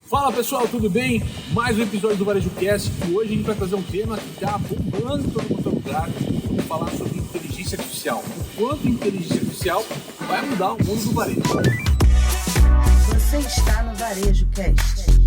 Fala pessoal, tudo bem? Mais um episódio do Varejo Cast e hoje a gente vai trazer um tema que está bombando em todo lugar. Vamos falar sobre inteligência artificial. O quanto a inteligência artificial vai mudar o mundo do varejo. Você está no Varejo Cast.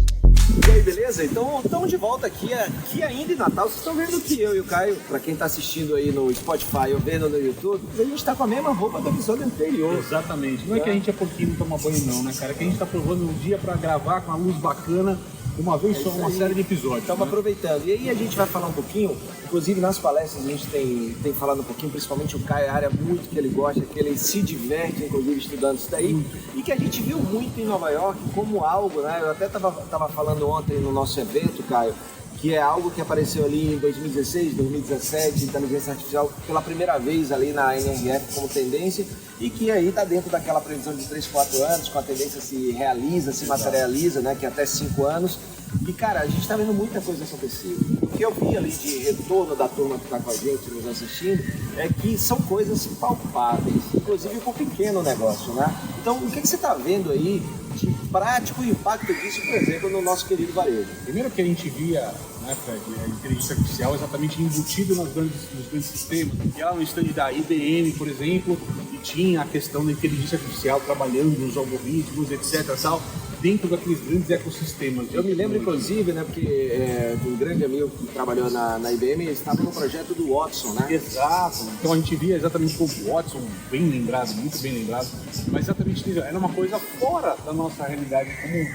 E aí, beleza? Então estamos de volta aqui ainda em Natal. Vocês estão vendo que eu e o Caio, para quem está assistindo aí no Spotify ou vendo no YouTube, a gente está com a mesma roupa do episódio anterior. Exatamente. Não é que a gente é pouquinho não toma banho não, né, cara? É que a gente está provando um dia para gravar com uma luz bacana, uma vez só, uma série de episódios. Estamos aproveitando. E aí a gente vai falar um pouquinho, inclusive nas palestras a gente tem falado um pouquinho, principalmente o Caio, a área muito que ele gosta, que ele se diverte, inclusive, estudando isso daí, e que a gente viu muito em Nova York como algo, né? Eu até estava falando ontem no nosso evento, Caio, que é algo que apareceu ali em 2016, 2017, inteligência artificial pela primeira vez ali na NRF como tendência, e que aí está dentro daquela previsão de 3, 4 anos, com a tendência se realiza, se materializa, né, que é até 5 anos. E cara, a gente está vendo muita coisa acontecer. O que eu vi ali de retorno da turma que está com a gente, nos assistindo, é que são coisas palpáveis, inclusive com pequeno negócio, né? Então, o que você está vendo aí de prático impacto disso, por exemplo, no nosso querido varejo? Primeiro que a gente via, né, Fred, a inteligência artificial exatamente embutido nos grandes sistemas. E lá no stand da IBM, por exemplo, e tinha a questão da inteligência artificial trabalhando nos algoritmos, etc. Tal, dentro daqueles grandes ecossistemas. Eu me lembro, inclusive, né, porque um grande amigo que trabalhou na IBM estava no projeto do Watson, né? Exato. Então a gente via exatamente como o Watson, bem lembrado, muito bem lembrado, mas exatamente isso, era uma coisa fora da nossa realidade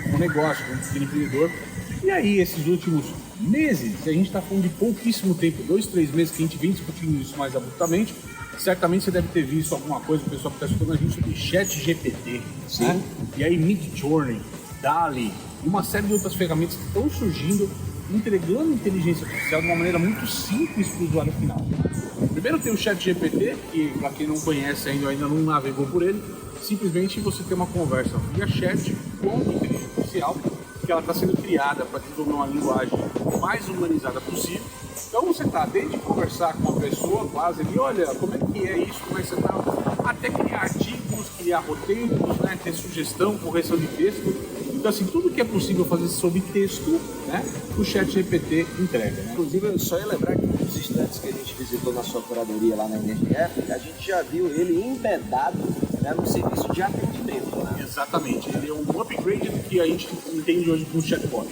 como negócio, como pequeno empreendedor. E aí, esses últimos meses, a gente está falando de pouquíssimo tempo, 2, 3 meses que a gente vem discutindo isso mais abruptamente. Certamente você deve ter visto alguma coisa, o pessoal que está escutando a gente, sobre ChatGPT, né? E aí Midjourney, DALL-E e uma série de outras ferramentas que estão surgindo, entregando inteligência artificial de uma maneira muito simples para o usuário final. Primeiro tem o ChatGPT, que para quem não conhece ainda não navegou por ele, simplesmente você tem uma conversa via chat com inteligência artificial, que ela está sendo criada para desenvolver uma linguagem mais humanizada possível. Então você está desde conversar com uma pessoa quase ali, olha, como é que é isso, como é que você está, até criar artigos, criar roteiros, né, ter sugestão, correção de texto. Então assim, tudo que é possível fazer sobre texto, né, o ChatGPT entrega. Né? Inclusive, eu só ia lembrar que um dos estantes que a gente visitou na sua curadoria lá na NRF, a gente já viu ele embedado, né, no serviço de atendimento. Né? Exatamente, ele é um upgrade do que a gente entende hoje como chatbot.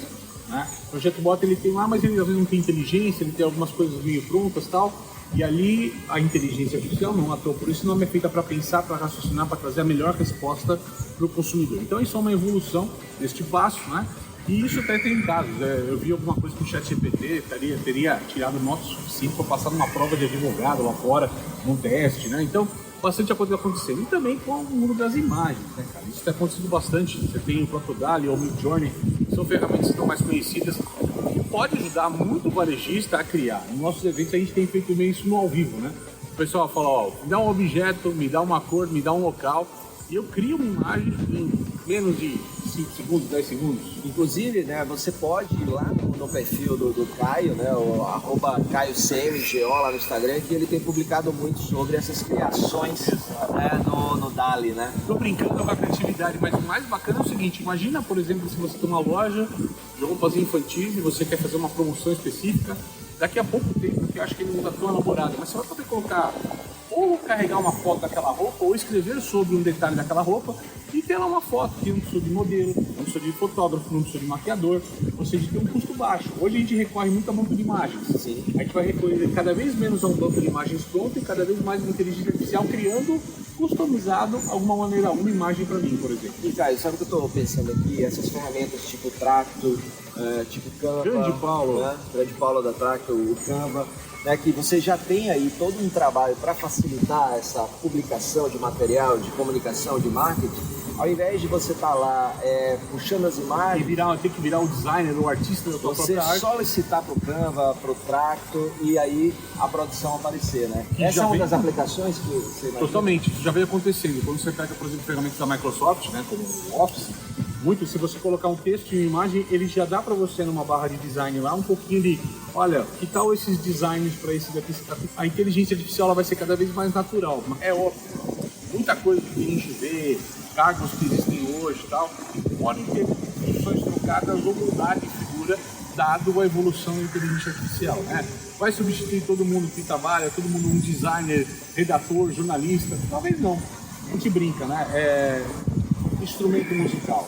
Né? O chatbot ele tem lá, mas ele às vezes não tem inteligência, ele tem algumas coisas meio prontas e tal, e ali a inteligência artificial não atua, por isso não é feita para pensar, para raciocinar, para trazer a melhor resposta para o consumidor. Então isso é uma evolução deste passo, né? E isso até tem casos, eu vi alguma coisa que o ChatGPT teria tirado nota suficiente para passar numa prova de advogado lá fora, num teste, né? Então bastante coisa acontecendo. E também com o mundo das imagens, né, cara? Isso tem acontecido bastante. Você tem o próprio DALL-E ou o Midjourney, são ferramentas que estão mais conhecidas e pode ajudar muito o varejista a criar. Nos nossos eventos a gente tem feito meio isso no ao vivo, né? O pessoal fala, ó, me dá um objeto, me dá uma cor, me dá um local e eu crio uma imagem em menos de 5 segundos, 10 segundos. Inclusive, né, você pode ir lá no perfil do Caio, né, o @CaioCMGO lá no Instagram, que ele tem publicado muito sobre essas criações, né, no DALL-E, né? Tô brincando com a criatividade, mas o mais bacana é o seguinte, imagina, por exemplo, se você tem uma loja de roupas infantis e você quer fazer uma promoção específica, daqui a pouco tempo, que eu acho que ele não está tão elaborado, mas você vai poder colocar ou carregar uma foto daquela roupa, ou escrever sobre um detalhe daquela roupa e ter lá uma foto, que não precisa de modelo, não precisa de fotógrafo, não precisa de maquiador, ou seja, tem um custo baixo. Hoje a gente recorre muito a banco de imagens. Sim. A gente vai recorrer cada vez menos a um banco de imagens pronto e cada vez mais uma inteligência artificial criando, customizado, alguma maneira, uma imagem para mim, por exemplo. E Caio, sabe o que eu estou pensando aqui? Essas ferramentas tipo Tracto, tipo Canva, Grande Paulo. né? Grande Paulo da Tracto, o Canva, né, que você já tem aí todo um trabalho para facilitar essa publicação de material, de comunicação, de marketing, ao invés de você estar lá puxando as imagens, Ter que virar o designer, o artista da sua você própria arte. solicitar para o Canva, para o Tracto e aí a produção aparecer, né? Que Essa já é uma vem- das aplicações que você imagina? Totalmente, isso já vem acontecendo. Quando você pega, por exemplo, ferramentas da Microsoft, né, como o Office, muito, se você colocar um texto e uma imagem, ele já dá para você numa barra de design lá um pouquinho de, olha, que tal esses designs para esse daqui? A inteligência artificial ela vai ser cada vez mais natural. É óbvio, muita coisa que a gente vê, cargos que existem hoje e tal, podem ter funções trocadas ou mudar de figura, dado a evolução da inteligência artificial, né? Vai substituir todo mundo que trabalha, todo mundo um designer, redator, jornalista? Talvez não. A gente brinca, né? Instrumento musical.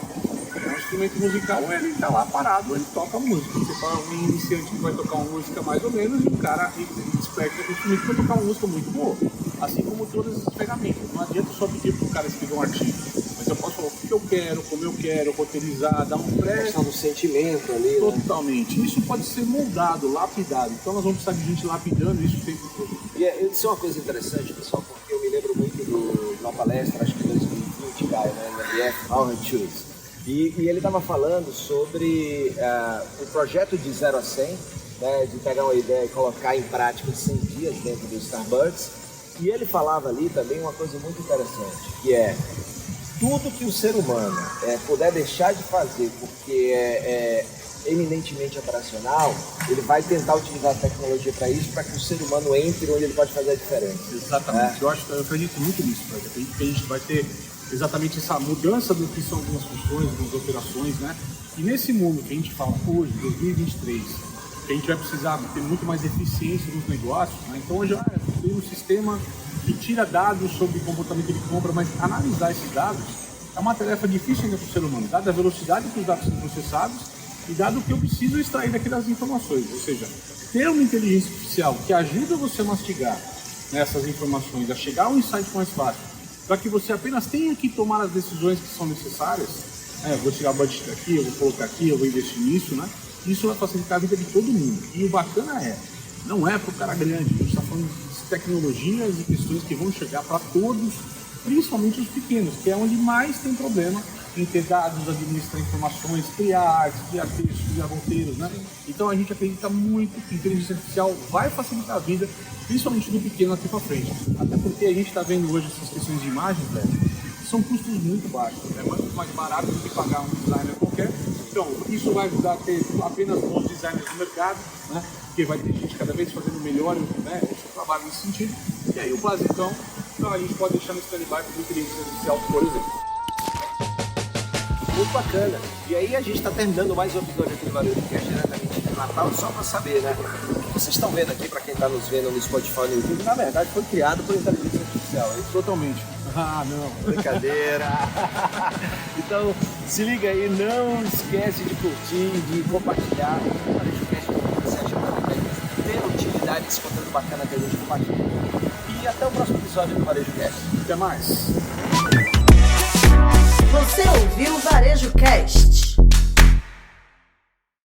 O instrumento musical, ele tá lá parado, ele toca música. Você fala um iniciante que vai tocar uma música mais ou menos e um cara esperto com o instrumento vai tocar uma música muito boa. Assim como todas as ferramentas. Não adianta só pedir para o cara escrever um artigo. Mas eu posso falar o que eu quero, como eu quero, roteirizar, dar um pré... questão do sentimento ali, né? Totalmente. Isso pode ser moldado, lapidado. Então nós vamos precisar de gente lapidando isso o tempo todo. E isso é uma coisa interessante, pessoal, porque eu me lembro muito de uma palestra, acho que em 2020, Caio, né, na BF, Howard Schultz. E ele estava falando sobre o projeto de 0 a 100, né, de pegar uma ideia e colocar em prática em 100 dias dentro do Starbucks. E ele falava ali também uma coisa muito interessante, que é tudo que o ser humano puder deixar de fazer porque é eminentemente operacional, ele vai tentar utilizar a tecnologia para isso, para que o ser humano entre onde ele pode fazer a diferença. Exatamente. Eu acredito muito nisso, que a gente vai ter exatamente essa mudança do que são algumas funções, algumas operações, né? E nesse mundo que a gente fala hoje, 2023, que a gente vai precisar ter muito mais eficiência nos negócios, né? Então hoje tem um sistema que tira dados sobre comportamento de compra, mas analisar esses dados é uma tarefa difícil ainda para o ser humano, dada a velocidade que os dados são processados e dado o que eu preciso extrair daquelas informações. Ou seja, ter uma inteligência artificial que ajuda você a mastigar essas informações, a chegar a um insight mais fácil, para que você apenas tenha que tomar as decisões que são necessárias. Eu vou tirar o budget daqui, eu vou colocar aqui, eu vou investir nisso, né? Isso vai facilitar a vida de todo mundo. E o bacana não é para o cara grande, a gente está falando de tecnologias e questões que vão chegar para todos, principalmente os pequenos, que é onde mais tem problema em ter dados, administrar informações, criar artes, criar textos, criar roteiros, né? Então a gente acredita muito que a inteligência artificial vai facilitar a vida, principalmente do pequeno aqui para frente. Até porque a gente está vendo hoje essas questões de imagem, são custos muito baixos, é muito mais barato do que pagar um designer qualquer. Então isso vai ajudar a ter apenas bons designers no mercado, né? Porque vai ter gente cada vez fazendo melhor, né, o seu trabalho nesse sentido. E aí o basicão, então a gente pode deixar no stand-by para a inteligência artificial, por exemplo. Muito bacana. E aí a gente está terminando mais um episódio aqui do VarejoCast diretamente de Natal, só para saber, né? O que vocês estão vendo aqui, para quem está nos vendo no Spotify e no YouTube, na verdade foi criado por inteligência artificial, hein? Totalmente. Ah, não. Brincadeira. Então, se liga aí, não esquece de curtir, de compartilhar o VarejoCast que você acha que tem utilidade, esse conteúdo bacana que a gente compartilha. E até o próximo episódio do VarejoCast. Até mais. Você ouviu o VarejoCast?